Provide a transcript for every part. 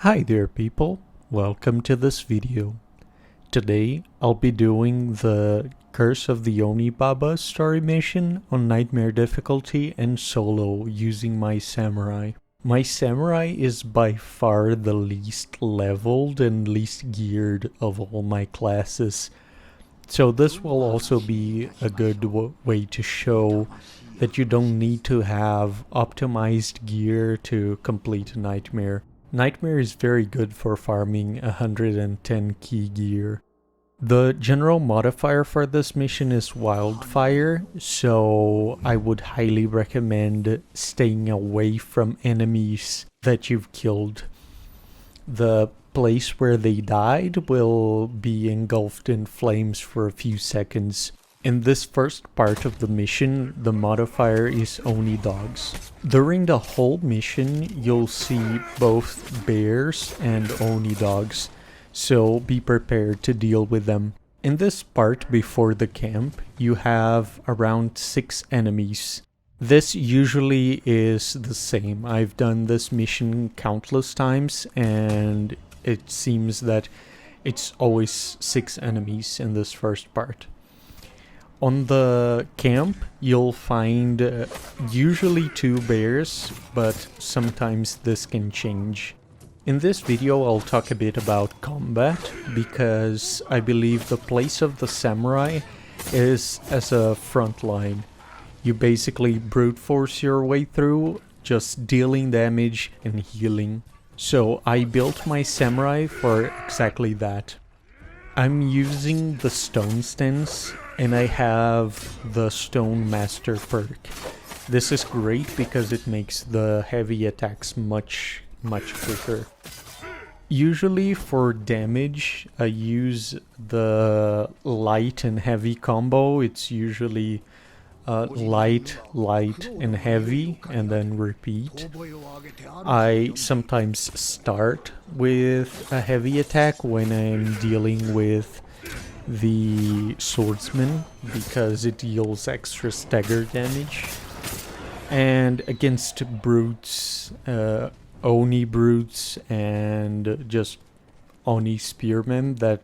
Hi there people, welcome to this video. Today I'll be doing the Curse of the Onibaba story mission on Nightmare difficulty and solo using my samurai. My samurai is by far the least leveled and least geared of all my classes. So this will also be a good way to show that you don't need to have optimized gear to complete Nightmare. Nightmare is very good for farming 110 key gear. The general modifier for this mission is Wildfire, so I would highly recommend staying away from enemies that you've killed. The place where they died will be engulfed in flames for a few seconds. In this first part of the mission, the modifier is Oni dogs. During the whole mission, you'll see both bears and Oni dogs, so be prepared to deal with them. In this part before the camp, you have around 6 enemies. This usually is the same. I've done this mission countless times, and it seems that it's always 6 enemies in this first part. On the camp, you'll find usually 2 bears, but sometimes this can change. In this video, I'll talk a bit about combat, because I believe the place of the samurai is as a front line. You basically brute force your way through, just dealing damage and healing. So I built my samurai for exactly that. I'm using the stone stance, and I have the Stone Master perk. This is great because it makes the heavy attacks much quicker. Usually for damage, I use the light and heavy combo. It's usually light, and heavy, and then repeat. I sometimes start with a heavy attack when I'm dealing with the swordsman, because it deals extra stagger damage. And against brutes, Oni brutes, and just Oni spearmen that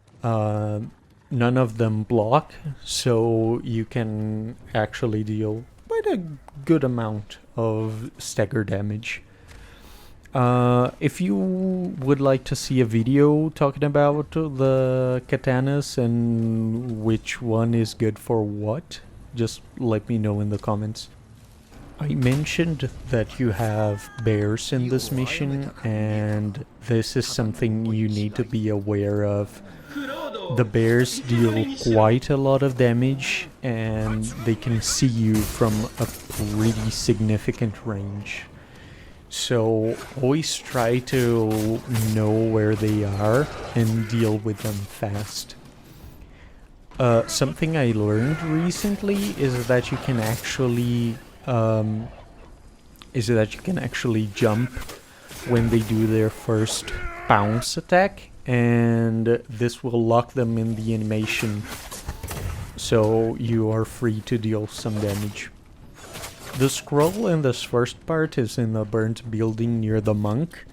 none of them block, so you can actually deal quite a good amount of stagger damage. If you would like to see a video talking about the katanas and which one is good for what, just let me know in the comments. I mentioned that you have bears in this mission, and this is something you need to be aware of. The bears deal quite a lot of damage, and they can see you from a pretty significant range. So always try to know where they are and deal with them fast. Something I learned recently is that you can actually jump when they do their first bounce attack, and this will lock them in the animation, so you are free to deal some damage. The scroll in this first part is in a burnt building near the monk.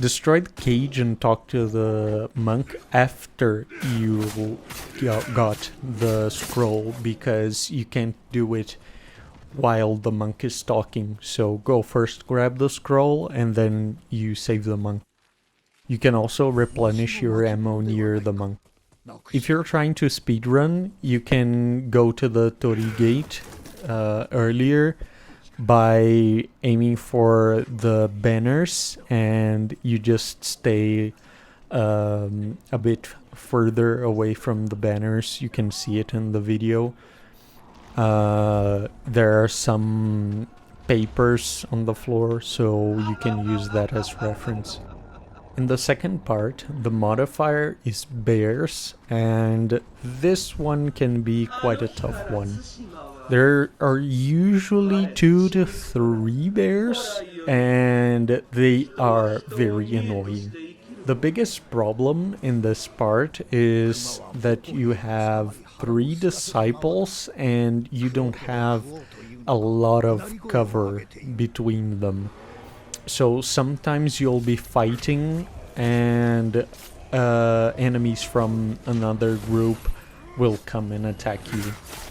Destroy the cage and talk to the monk after you got the scroll, because you can't do it while the monk is talking. So go first, grab the scroll, and then you save the monk. You can also replenish your ammo near the monk. If you're trying to speedrun, you can go to the Tori gate earlier by aiming for the banners, and you just stay a bit further away from the banners. You can see it in the video. There are some papers on the floor, so you can use that as reference. In the second part, the modifier is bears, and this one can be quite a tough one. There are usually 2 to 3 bears, and they are very annoying. The biggest problem in this part is that you have 3 disciples and you don't have a lot of cover between them. So sometimes you'll be fighting and enemies from another group will come and attack you.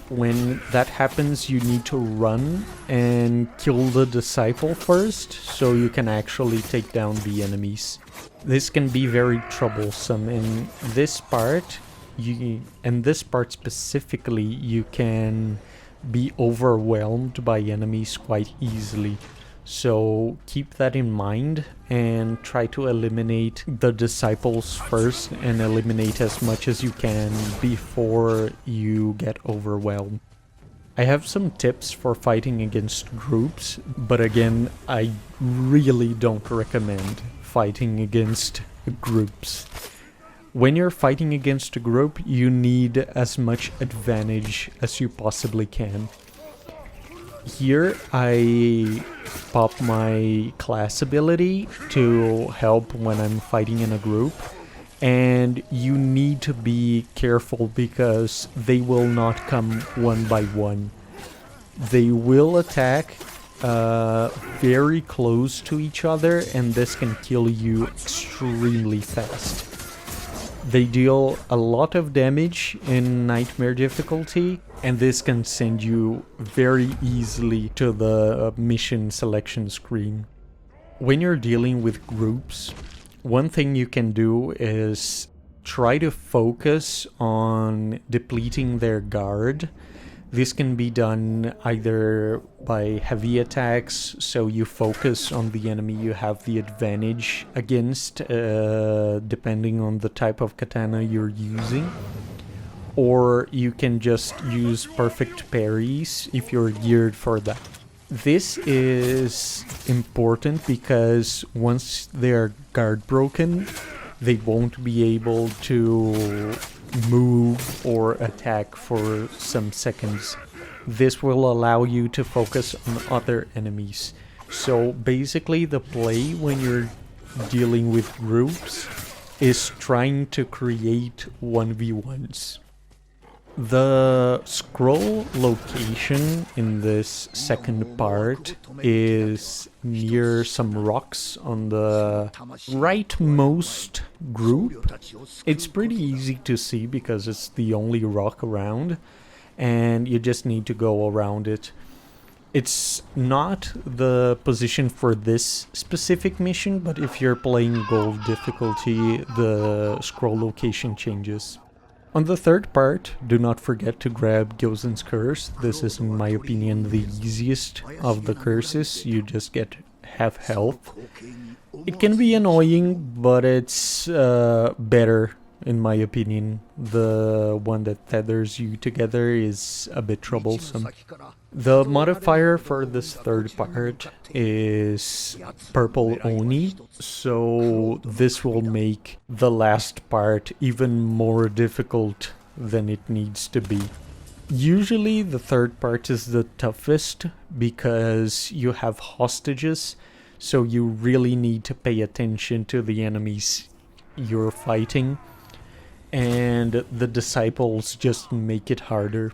When that happens, you need to run and kill the disciple first, so you can actually take down the enemies. This can be very troublesome. In this part, specifically, you can be overwhelmed by enemies quite easily. So keep that in mind and try to eliminate the disciples first and eliminate as much as you can before you get overwhelmed. I have some tips for fighting against groups, but again, I really don't recommend fighting against groups. When you're fighting against a group, you need as much advantage as you possibly can. Here I pop my class ability to help when I'm fighting in a group, and you need to be careful because they will not come one by one. They will attack very close to each other, and this can kill you extremely fast. They deal a lot of damage in Nightmare difficulty, and this can send you very easily to the mission selection screen. When you're dealing with groups, one thing you can do is try to focus on depleting their guard. This can be done either by heavy attacks, so you focus on the enemy you have the advantage against, depending on the type of katana you're using. Or you can just use perfect parries if you're geared for that. This is important because once they're guard broken, they won't be able to move or attack for some seconds. This will allow you to focus on other enemies. So basically the play when you're dealing with groups is trying to create 1v1s. The scroll location in this second part is near some rocks on the rightmost group. It's pretty easy to see because it's the only rock around, and you just need to go around it. It's not the position for this specific mission, but if you're playing gold difficulty, the scroll location changes. On the third part, do not forget to grab Gyozen's Curse. This is, in my opinion, the easiest of the curses. You just get half health. It can be annoying, but it's better, in my opinion. The one that tethers you together is a bit troublesome. The modifier for this third part is purple Oni, so this will make the last part even more difficult than it needs to be. Usually the third part is the toughest because you have hostages, so you really need to pay attention to the enemies you're fighting, and the disciples just make it harder.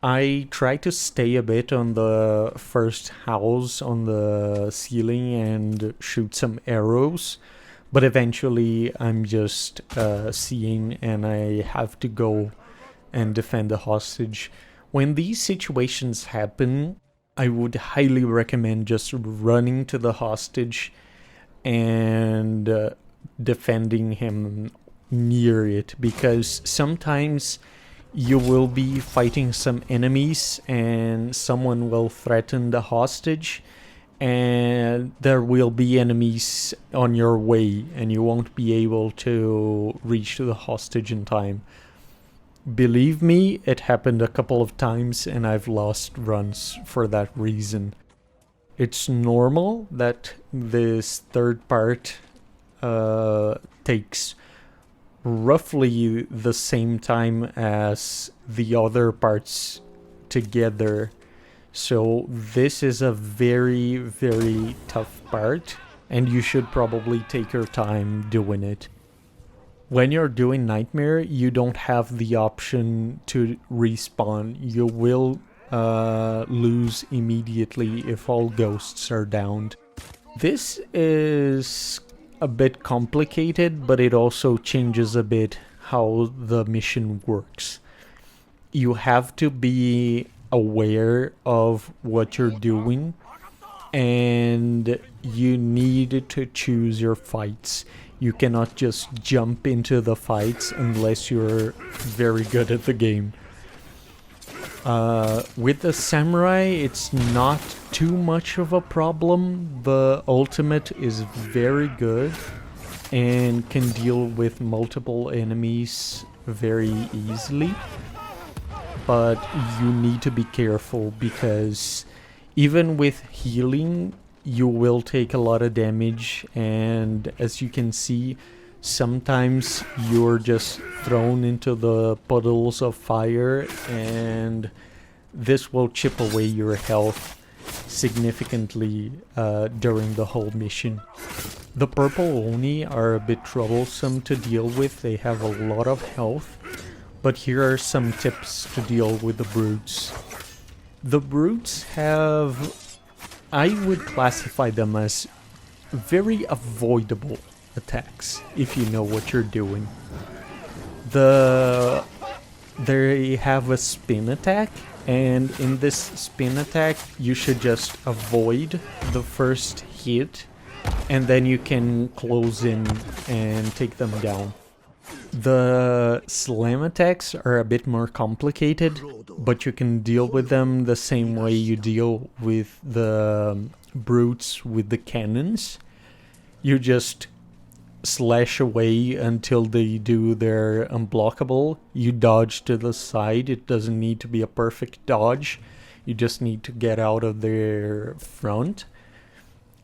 I try to stay a bit on the first house on the ceiling and shoot some arrows, but eventually I'm just seeing and I have to go and defend the hostage. When these situations happen, I would highly recommend just running to the hostage and defending him near it, because sometimes you will be fighting some enemies and someone will threaten the hostage and there will be enemies on your way and you won't be able to reach the hostage in time. Believe me, it happened a couple of times and I've lost runs for that reason. It's normal that this third part takes roughly the same time as the other parts together. So this is a very, very tough part and you should probably take your time doing it. When you're doing Nightmare, you don't have the option to respawn. You will lose immediately if all ghosts are downed. This is a bit complicated, but it also changes a bit how the mission works. You have to be aware of what you're doing, and you need to choose your fights. You cannot just jump into the fights unless you're very good at the game. With the samurai, it's not too much of a problem. The ultimate is very good and can deal with multiple enemies very easily. But you need to be careful because even with healing, you will take a lot of damage, and as you can see, sometimes you're just thrown into the puddles of fire, and this will chip away your health significantly during the whole mission. The purple Oni are a bit troublesome to deal with. They have a lot of health, but here are some tips to deal with the brutes. The brutes have, I would classify them as very avoidable attacks if you know what you're doing. They have a spin attack, and in this spin attack you should just avoid the first hit, and then you can close in and take them down. The slam attacks are a bit more complicated, but you can deal with them the same way you deal with the brutes with the cannons. You just slash away until they do their unblockable. You dodge to the side. It doesn't need to be a perfect dodge. You just need to get out of their front,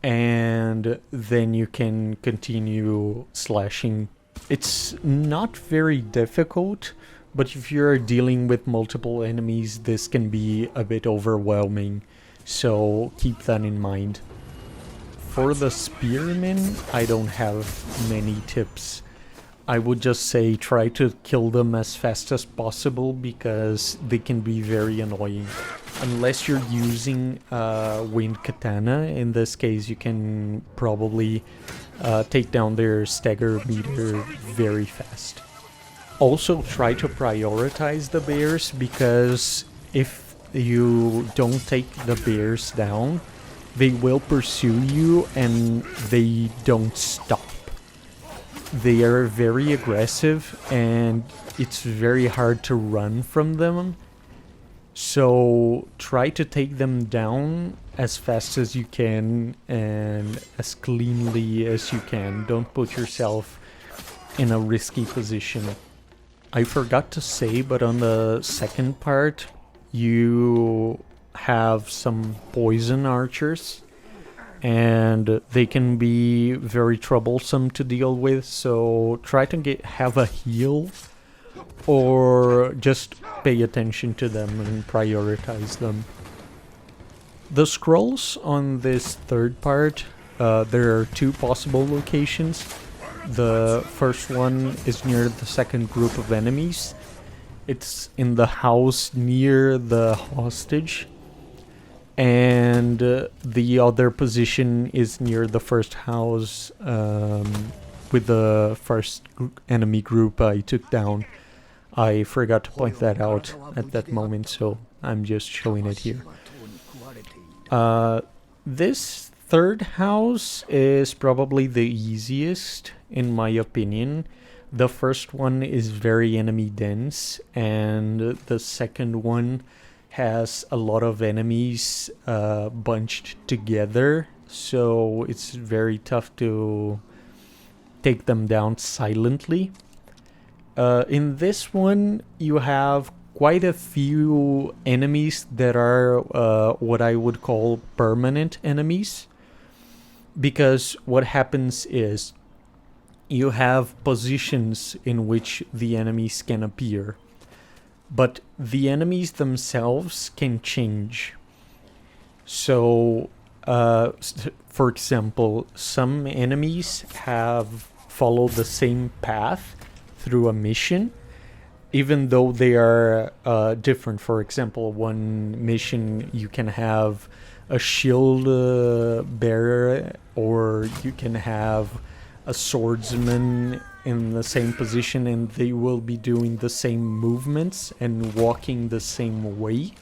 and then you can continue slashing. It's not very difficult, but if you're dealing with multiple enemies, this can be a bit overwhelming, so keep that in mind. For the spearmen, I don't have many tips. I would just say try to kill them as fast as possible because they can be very annoying. Unless you're using wind katana, in this case you can probably take down their stagger meter very fast. Also try to prioritize the bears, because if you don't take the bears down, they will pursue you and they don't stop. They are very aggressive and it's very hard to run from them. So try to take them down as fast as you can and as cleanly as you can. Don't put yourself in a risky position. I forgot to say, but on the second part, you have some poison archers, and they can be very troublesome to deal with, so try to have a heal, or just pay attention to them and prioritize them. The scrolls on this third part, there are two possible locations. The first one is near the second group of enemies. It's in the house near the hostage. And the other position is near the first house with the first enemy group I took down. I forgot to point that out at that moment, so I'm just showing it here. This third house is probably the easiest, in my opinion. The first one is very enemy dense, and the second one has a lot of enemies bunched together, so it's very tough to take them down silently. In this one, you have quite a few enemies that are what I would call permanent enemies, because what happens is you have positions in which the enemies can appear, but the enemies themselves can change. So, for example, some enemies have followed the same path through a mission, even though they are different. For example, one mission you can have a shield bearer, or you can have a swordsman in the same position, and they will be doing the same movements and walking the same way,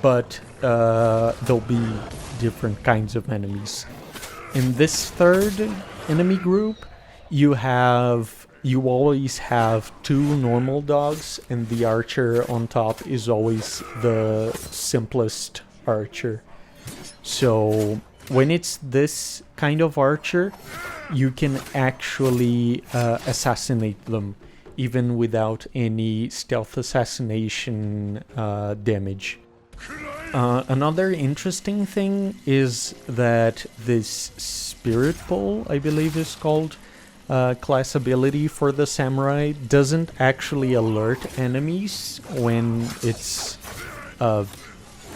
but there'll be different kinds of enemies. In this third enemy group, you always have two normal dogs, and the archer on top is always the simplest archer. So when it's this kind of archer, you can actually assassinate them, even without any stealth assassination damage. Another interesting thing is that this Spirit Pole, I believe is called, class ability for the samurai doesn't actually alert enemies when it's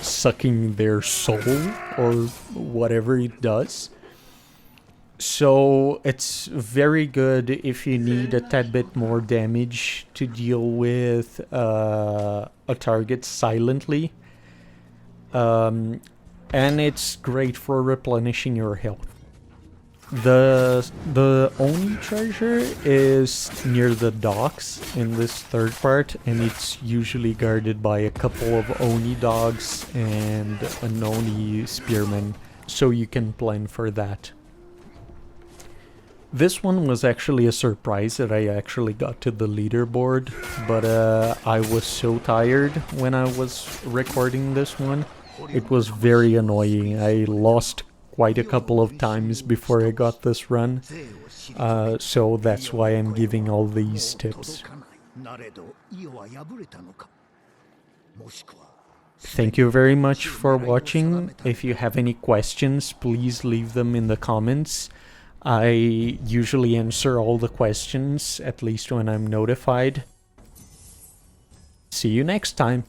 sucking their soul or whatever it does. So it's very good if you need a tad bit more damage to deal with a target silently. And it's great for replenishing your health. The Oni treasure is near the docks in this third part, and it's usually guarded by a couple of Oni dogs and an Oni spearman, so you can plan for that. This one was actually a surprise that I actually got to the leaderboard, but I was so tired when I was recording this one. It was very annoying. I lost quite a couple of times before I got this run, so that's why I'm giving all these tips. Thank you very much for watching. If you have any questions, please leave them in the comments. I usually answer all the questions, at least when I'm notified. See you next time.